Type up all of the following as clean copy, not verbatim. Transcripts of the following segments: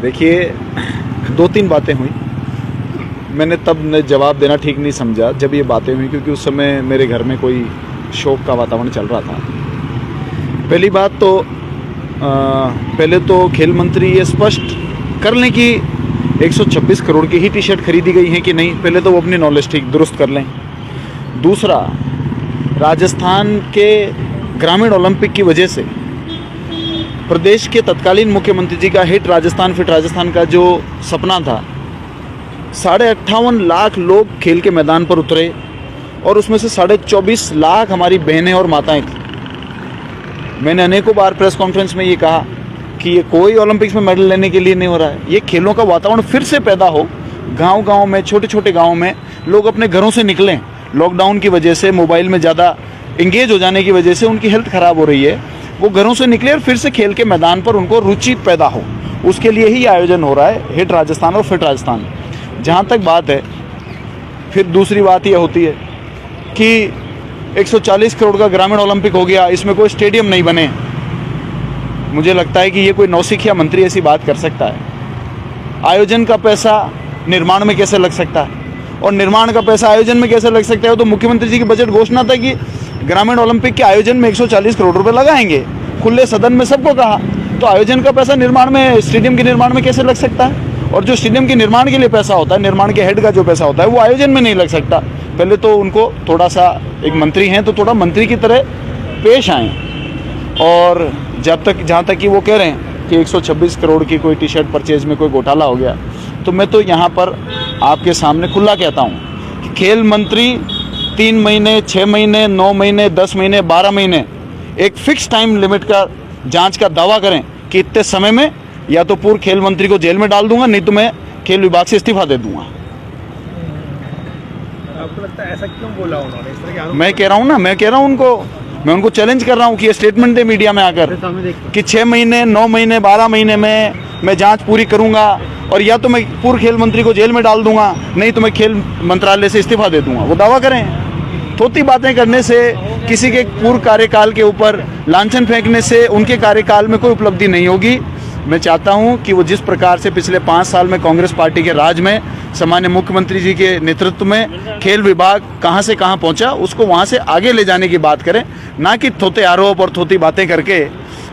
देखिए, दो तीन बातें हुई। मैंने तब जवाब देना ठीक नहीं समझा जब ये बातें हुई, क्योंकि उस समय मेरे घर में कोई शोक का वातावरण चल रहा था। पहली बात तो पहले तो खेल मंत्री ये स्पष्ट कर लें कि 126 करोड़ की ही टी शर्ट खरीदी गई है कि नहीं। पहले तो वो अपनी नॉलेज ठीक दुरुस्त कर लें। दूसरा, राजस्थान के ग्रामीण ओलंपिक की वजह से प्रदेश के तत्कालीन मुख्यमंत्री जी का हिट राजस्थान फिट राजस्थान का जो सपना था, 58.5 लाख लोग खेल के मैदान पर उतरे और उसमें से 24.5 लाख हमारी बहनें और माताएं थी। मैंने अनेकों बार प्रेस कॉन्फ्रेंस में ये कहा कि ये कोई ओलंपिक्स में मेडल लेने के लिए नहीं हो रहा है, ये खेलों का वातावरण फिर से पैदा हो। गांव-गांव में, छोटे छोटे गांव में लोग अपने घरों से निकलें। लॉकडाउन की वजह से, मोबाइल में ज़्यादा इंगेज हो जाने की वजह से उनकी हेल्थ ख़राब हो रही है। वो घरों से निकले और फिर से खेल के मैदान पर उनको रुचि पैदा हो, उसके लिए ही आयोजन हो रहा है हिट राजस्थान और फिट राजस्थान। जहाँ तक बात है, फिर दूसरी बात यह होती है कि 140 करोड़ का ग्रामीण ओलंपिक हो गया, इसमें कोई स्टेडियम नहीं बने। मुझे लगता है कि ये कोई नौसिखिया मंत्री ऐसी बात कर सकता है। आयोजन का पैसा निर्माण में कैसे लग सकता है और निर्माण का पैसा आयोजन में कैसे लग सकता है? तो मुख्यमंत्री जी की बजट घोषणा था कि ग्रामीण ओलंपिक के आयोजन में 140 करोड़ रुपए लगाएंगे। खुले सदन में सबको कहा। तो आयोजन का पैसा निर्माण में, स्टेडियम के निर्माण में कैसे लग सकता है? और जो स्टेडियम के निर्माण के लिए पैसा होता है, निर्माण के हेड का जो पैसा होता है, वो आयोजन में नहीं लग सकता। पहले तो उनको थोड़ा सा, एक मंत्री हैं तो थोड़ा मंत्री की तरह पेश आएँ। और जहाँ तक कि वो कह रहे हैं कि 126 करोड़ की कोई टी शर्ट परचेज में कोई घोटाला हो गया, तो मैं तो यहाँ पर आपके सामने खुला कहता हूँ कि खेल मंत्री 3 महीने, 6 महीने, 9 महीने, 10 महीने, 12 महीने एक फिक्स टाइम लिमिट का जांच का दावा करें कि इतने समय में या तो पूर्व खेल मंत्री को जेल में डाल दूंगा, नहीं तो मैं खेल विभाग से इस्तीफा दे दूंगा। आपको लगता है ऐसा क्यों बोला उन्होंने? इस तरह के मैं कह रहा हूँ ना, मैं उनको चैलेंज कर रहा हूँ कि ये स्टेटमेंट दे मीडिया में आकर कि 6 महीने, 9 महीने, 12 महीने में मैं जांच पूरी करूंगा और या तो मैं पूर्व खेल मंत्री को जेल में डाल दूंगा, नहीं तो मैं खेल मंत्रालय से इस्तीफा दे दूंगा। वो दावा करें। थोती बातें करने से, किसी के पूर्व कार्यकाल के ऊपर लांछन फेंकने से उनके कार्यकाल में कोई उपलब्धि नहीं होगी। मैं चाहता हूं कि वो जिस प्रकार से पिछले 5 साल में कांग्रेस पार्टी के राज में सामान्य मुख्यमंत्री जी के नेतृत्व में खेल विभाग कहां से कहां पहुंचा, उसको वहां से आगे ले जाने की बात करें, ना कि थोते आरोप और थोती बातें करके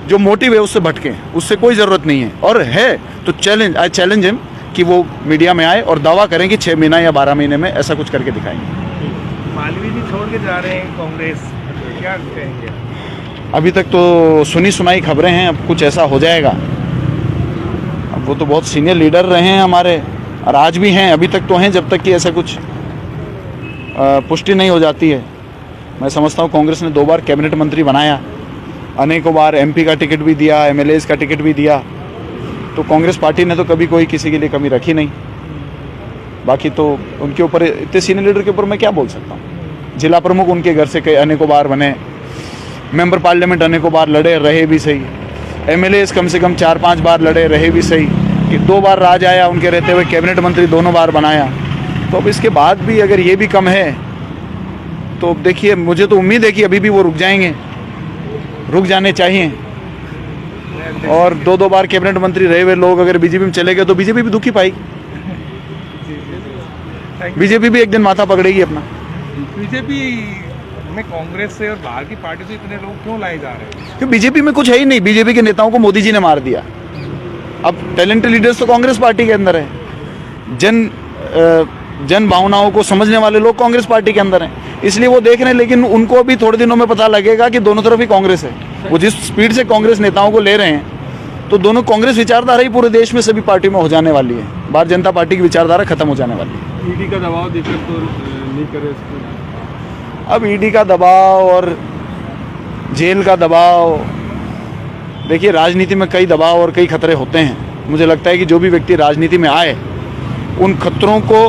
जो मोटिव है उससे भटके। उससे कोई ज़रूरत नहीं है। और है तो आई चैलेंज हिम कि वो मीडिया में आए और दावा करें कि 6 महीना या 12 महीने में ऐसा कुछ करके दिखाएंगे। मालवीय जी छोड़ के जा रहे हैं कांग्रेस, क्या कहेंगे? अभी तक तो सुनी सुनाई खबरें हैं, अब कुछ ऐसा हो जाएगा। अब वो तो बहुत सीनियर लीडर रहे हैं हमारे और आज भी हैं, अभी तक तो हैं, जब तक कि ऐसा कुछ पुष्टि नहीं हो जाती है। मैं समझता हूँ कांग्रेस ने 2 बार कैबिनेट मंत्री बनाया, अनेकों बार MP का टिकट भी दिया, MLAs का टिकट भी दिया। तो कांग्रेस पार्टी ने तो कभी कोई किसी के लिए कमी रखी नहीं। बाकी तो उनके ऊपर, इतने सीनियर लीडर के ऊपर मैं क्या बोल सकता हूँ। जिला प्रमुख उनके घर से कई अनेकों बार बने, मेंबर पार्लियामेंट अनेकों बार लड़े रहे भी सही, MLAs कम से कम 4-5 बार लड़े रहे भी सही, कि 2 बार राज आया उनके रहते हुए, कैबिनेट मंत्री दोनों बार बनाया। तो अब इसके बाद भी अगर ये भी कम है तो देखिए, मुझे तो उम्मीद है कि अभी भी वो रुक जाएंगे, रुक जाने चाहिए। और 2-2 बार कैबिनेट मंत्री रहे हुए लोग अगर बीजेपी में चले गए तो बीजेपी भी दुखी पाएगी। बीजेपी भी एक दिन माथा पकड़ेगी अपना। बीजेपी में कांग्रेस से और बाहर की पार्टी से इतने लोग क्यों लाए जा रहे हैं? क्योंकि बीजेपी में कुछ है ही नहीं। बीजेपी के नेताओं को मोदी जी ने मार दिया। अब टैलेंटेड लीडर्स तो कांग्रेस पार्टी के अंदर है। जन भावनाओं को समझने वाले लोग कांग्रेस पार्टी के अंदर हैं, इसलिए वो देख रहे हैं। लेकिन उनको अभी थोड़े दिनों में पता लगेगा कि दोनों तरफ ही कांग्रेस है। वो जिस स्पीड से कांग्रेस नेताओं को ले रहे हैं, तो दोनों कांग्रेस विचारधारा ही पूरे देश में सभी पार्टी में हो जाने वाली है। भारतीय जनता पार्टी की विचारधारा खत्म हो जाने वाली है। ईडी का दबाव देखकर तो नहीं करे। अब ईडी का दबाव और जेल का दबाव, देखिए राजनीति में कई दबाव और कई खतरे होते हैं। मुझे लगता है कि जो भी व्यक्ति राजनीति में आए, उन खतरों को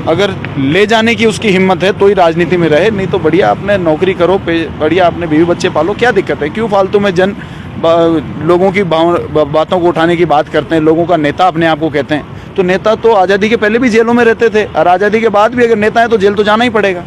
अगर ले जाने की उसकी हिम्मत है तो ही राजनीति में रहे, नहीं तो बढ़िया अपने नौकरी करो, बढ़िया अपने बीवी बच्चे पालो। क्या दिक्कत है? क्यों फालतू में लोगों की बातों को उठाने की बात करते हैं? लोगों का नेता अपने आप को कहते हैं, तो नेता तो आज़ादी के पहले भी जेलों में रहते थे और आज़ादी के बाद भी अगर नेता है तो जेल तो जाना ही पड़ेगा।